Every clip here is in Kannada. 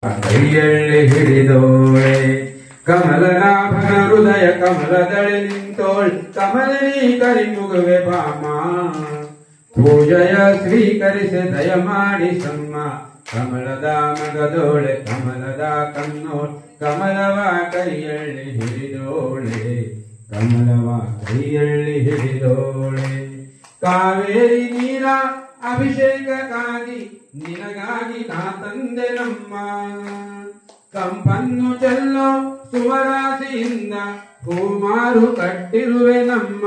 ಕೈಯಲ್ಲಿ ಹಿಡಿದೋಳೆ ಕಮಲನಾಭನ ಹೃದಯ ಕಮಲದಳಿ ನಿಂತೋಳ್ ಕಮಲಿನಿ ಕರಿಮುಗುವೆ ಬಾಮ ಪೂಜೆಯ ಸ್ವೀಕರಿಸಿ ದಯ ಮಾಡಿ ಸಮ್ಮ ಕಮಲದ ಮಗದೋಳೆ ಕಮಲದ ಕಣ್ಣೋಳ್ ಕಮಲವ ಕೈಯಲ್ಲಿ ಹಿಡಿದೋಳೆ ಕಮಲವ ಕೈಯಲ್ಲಿ ಹಿಡಿದೋಳೆ ಕಾವೇರಿ ನೀರ ಅಭಿಷೇಕಕ್ಕಾಗಿ ನಿನಗಾಗಿ ನಾ ತಂದೆ ನಮ್ಮ ಕಂಪನ್ನು ಚೆಲ್ಲೋ ಸುವರಾಸಿಯಿಂದ ಹೂಮಾರು ಕಟ್ಟಿರುವೆ ನಮ್ಮ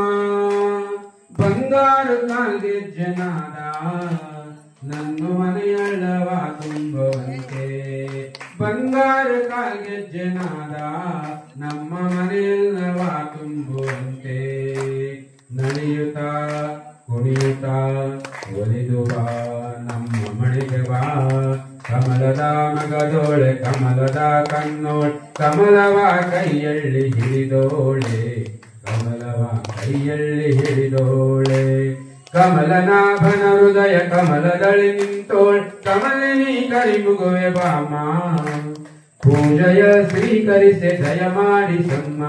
ಬಂಗಾರು ಕಾಲ್ಗೆಜ್ಜೆನಾದ ನನ್ನ ಮನೆಯಳ್ಳವ ತುಂಬುವಂತೆ ಬಂಗಾರು ಕಾಲ್ಗೆಜ್ಜೆನಾದ ನಮ್ಮ ಮನೆಯಲ್ಲವ ತುಂಬುವಂತೆ ನಡೆಯುತ್ತ ಕುಣಿಯುತ್ತ ಒಲಿದು ಬಾ ನಮ್ಮ ಮನೆಗೆ ಬಾ ಕಮಲದ ಮಗದೋಳೆ ಕಮಲದ ಕಣ್ಣೋಳ್ ಕಮಲವ ಕೈಯಲ್ಲಿ ಹಿಡಿದೋಳೆ ಕಮಲವ ಕೈಯಲ್ಲಿ ಹಿಡಿದೋಳೆ ಕಮಲನಾಭನ ಹೃದಯ ಕಮಲದಳಿ ನಿಂತೋಳ್ ಕಮಲಿನಿ ಕರಿಮುಗುವೆ ಬಾಮ ಪೂಜೆಯ ಸ್ವೀಕರಿಸಿ ದಯ ಮಾಡಿ ಸಮ್ಮ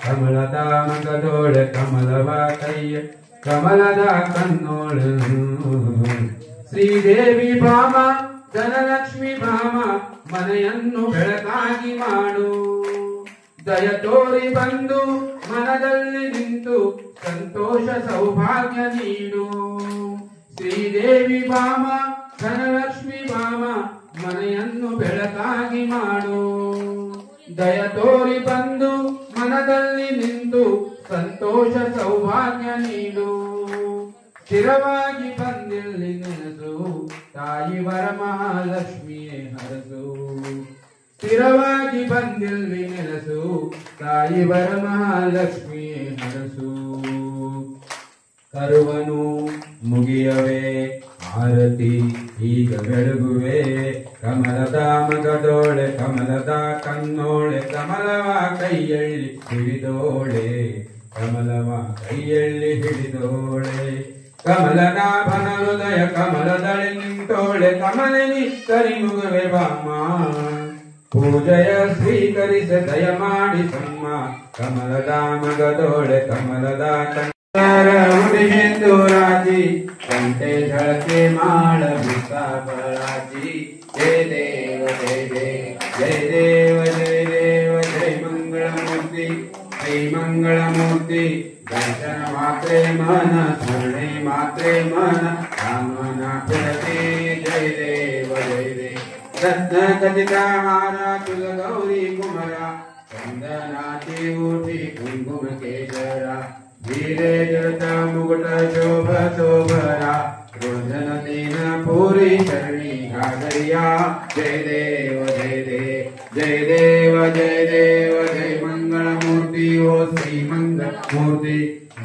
ಕಮಲದ ಮಗದೋಳೆ ಕಮಲವ ಕೈಯ ಕಮಲದ ಕಣ್ಣೋಳು ಶ್ರೀದೇವಿ ಭಾಮ ಧನಲಕ್ಷ್ಮಿ ಭಾಮ ಮನೆಯನ್ನು ಬೆಳಕಾಗಿ ಮಾಡು ದಯ ತೋರಿ ಬಂದು ಮನದಲ್ಲಿ ನಿಂತು ಸಂತೋಷ ಸೌಭಾಗ್ಯ ನೀಡು ಶ್ರೀದೇವಿ ಭಾಮ ಧನಲಕ್ಷ್ಮಿ ಭಾಮ ಮನೆಯನ್ನು ಬೆಳಕಾಗಿ ಮಾಡು ದಯ ತೋರಿ ಬಂದು ಮನದಲ್ಲಿ ನಿಂತು ಸಂತೋಷ ಸೌಭಾಗ್ಯ ನೀಡು ಸ್ಥಿರವಾಗಿ ಬಂದಿಲ್ಲಿ ನೆನೆಸು ತಾಯಿ ವರಮಹಾಲಕ್ಷ್ಮಿಯೇ ಹರಸು ಸ್ಥಿರವಾಗಿ ಬಂದಿಲ್ಲಿ ನೆನೆಸು ತಾಯಿ ವರಮಹಾಲಕ್ಷ್ಮಿಯೇ ಹರಸು ಕರುವನು ಮುಗಿಯವೆ ಆರತಿ ಈಗ ಬೆಳಗುವೆ ಕಮಲದ ಮಗದೋಳೆ ಕಮಲದ ಕಣ್ಣೋಳೆ ಕಮಲವ ಕೈಯಲ್ಲಿ ಹಿಡಿದೋಳೆ ಕಮಲವ ಕೈಯಲ್ಲಿ ಹಿಡಿದೋಳೆ ಕಮಲನಾಭನ ಹೃದಯ ಕಮಲದಳಿ ನಿಂತೋಳೆ ಕಮಲಿನಿ ಕರಿಮುಗುವೆ ಬಾಮ ಪೂಜೆಯ ಸ್ವೀಕರಿಸಿ ದಯ ಮಾಡಿ ಸಮ್ಮ ಕಮಲದ ಮಗದೋಳೆ ಕಮಲದ ಕಣ್ಣರ ಹುಡಿಗೆಂದು ರಾಜಿ ಕಂಟೆ ಝಳಕೆ ಮಾಡಬಿಸ ಬರಾಜಿ ಜಯ ದೇವ ಜಯ ದೇವ ಜಯ ದೇವ ಜಯ ದೇವ ಜಯ ಮಂಗಳಮೂರ್ತಿ ಜಯ ಮಂಗಳಮೂರ್ತಿ ದರ್ಶನ ಮಾತ್ರೆ ಮನ ಸ್ಮರಣೆ ಮಾತ್ರೆ ಮನ ಕಾಮನ ಪ್ರತಿ ಜಯ ದೇವ ಜಯ ದೇವ ರತ್ನ ಖಚಿತ ಹಾರ ತುಲ ಗೌರಿ ಕುಮರ ಚಂದನಾತಿ ಊಟಿ ಕುಂಕುಮ ಕೇಸರ ಧೀರೆ ಜಡತ ಮುಗುಟ ಶೋಭ ಶೋಭರ ರೋಜನ ದೀನ ಪೂರಿ ಶರಣಿ ಗಾಗರಿಯ ಜಯ ದೇವ ಜಯ ದೇವ ಜಯ ದೇವ ಜಯ ದೇವ ಜಯ ಮಂಗಳ ಮೂರ್ತಿ ಓ ಶ್ರೀ ಮಂಗಳ ಮೂರ್ತಿ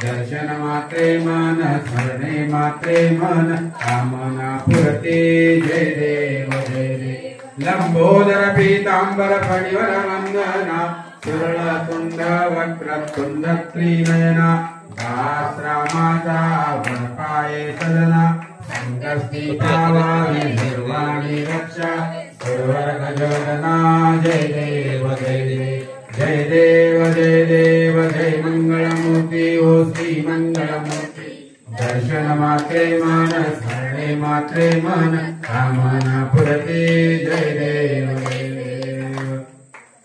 ದರ್ಶನ ಮಾತ್ರೆ ಮನ ಸ್ಮರಣೆ ಮಾತ್ರೆ ಮನ ಕಾಮನ ಪುರತಿ ಜಯ ದೇವ ಜಯ ದೇವ ಲಂಬೋದರ ಪೀತಾಂಬರ ಫಣಿವರ ವಂದನ ಸುರಳ ತುಂಡ ವಕ್ರ ತುಂಡ ತ್ರಿನಯನ ದಾಸ್ರಾಮಾತಾ ವರಪಾಯೇ ಸದನ ಸಂಕಸ್ತಿತಾವಾಣಿ ನಿರ್ವಾಣಿ ರಕ್ಷ ಸರ್ವರ ಗಜೋದನ ಜಯ ದೇವ ಜಯ ದೇವ ಜಯ ದೇವ ಜಯ ದೇವ ಜಯ ಮಂಗಳಮೂರ್ತಿ ಓ ಶ್ರೀ ಮಂಗಳಮೂರ್ತಿ ದರ್ಶನ ಮಾತ್ರೆ ಮನ ಸ್ಮರಣೆ ಮಾತ್ರೆ ಮನ ಕಾಮನ ಪುರತಿ ಜಯ ದೇವ ಜಯ ದೇವ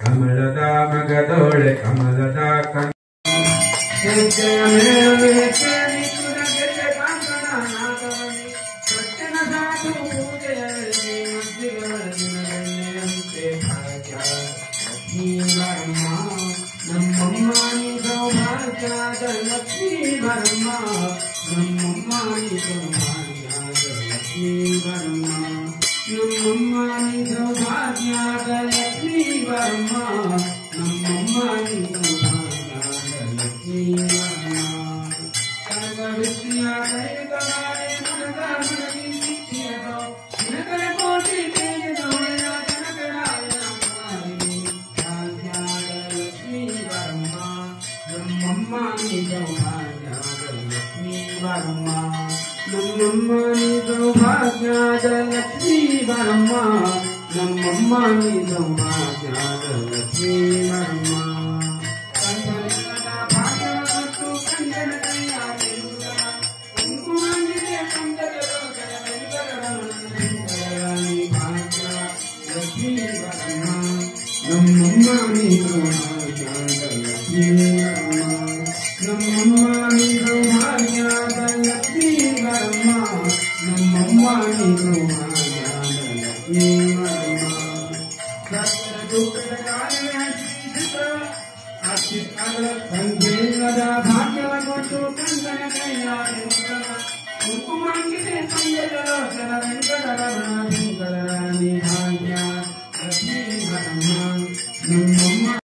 ಕಮಲದ ಮಗದೋಳೆ ಕಮಲದ ಕಣ್ಣ ನಮ್ಮಮ್ಮ ನೀ ಸೌಭಾಗ್ಯದ ಲಕ್ಷ್ಮೀ ಬರಮ್ಮ ನಮ್ಮಮ್ಮ ನೀ ಸೌಭಾಗ್ಯದ ಲಕ್ಷ್ಮೀ ಬರಮ್ಮ ನಮ್ಮಮ್ಮ ನೀ ಸೌಭಾಗ್ಯದ ಲಕ್ಷ್ಮೀ ಬರಮ್ಮ ನಮ್ಮಮ್ಮ ನೀ ಸೌಭಾಗ್ಯದ ಲಕ್ಷ್ಮೀ ಬರಮ್ಮ ಕನಕ ವಿದ್ಯಾ ದೈವಿಕ ಮಾಡೆ ಮನದ ಮನದಿ ಶಿಕ್ಷೆಯೋ ಜನಕರ ಕೋಟಿ ತೇಜದೊಳೆಯ ಜನಕರಾಯ ಮಾರಿ ಭಾಗ್ಯದ ಲಕ್ಷ್ಮೀ ಬರಮ್ಮ ನಮ್ಮಮ್ಮ ನೀ ಸೌಭಾಗ್ಯದ ಲಕ್ಷ್ಮೀ ಬರಮ್ಮ ನಮ್ಮಮ್ಮ ನೀ ಸೌಭಾಗ್ಯದ ಲಕ್ಷ್ಮೀ ಬರಮ್ಮ ನಮ್ಮಮ್ಮ ನೀ ಸೌಭಾಗ್ಯದ ಲಕ್ಷ್ಮೀ ಬರಮ್ಮ ಭಾಗ್ಯ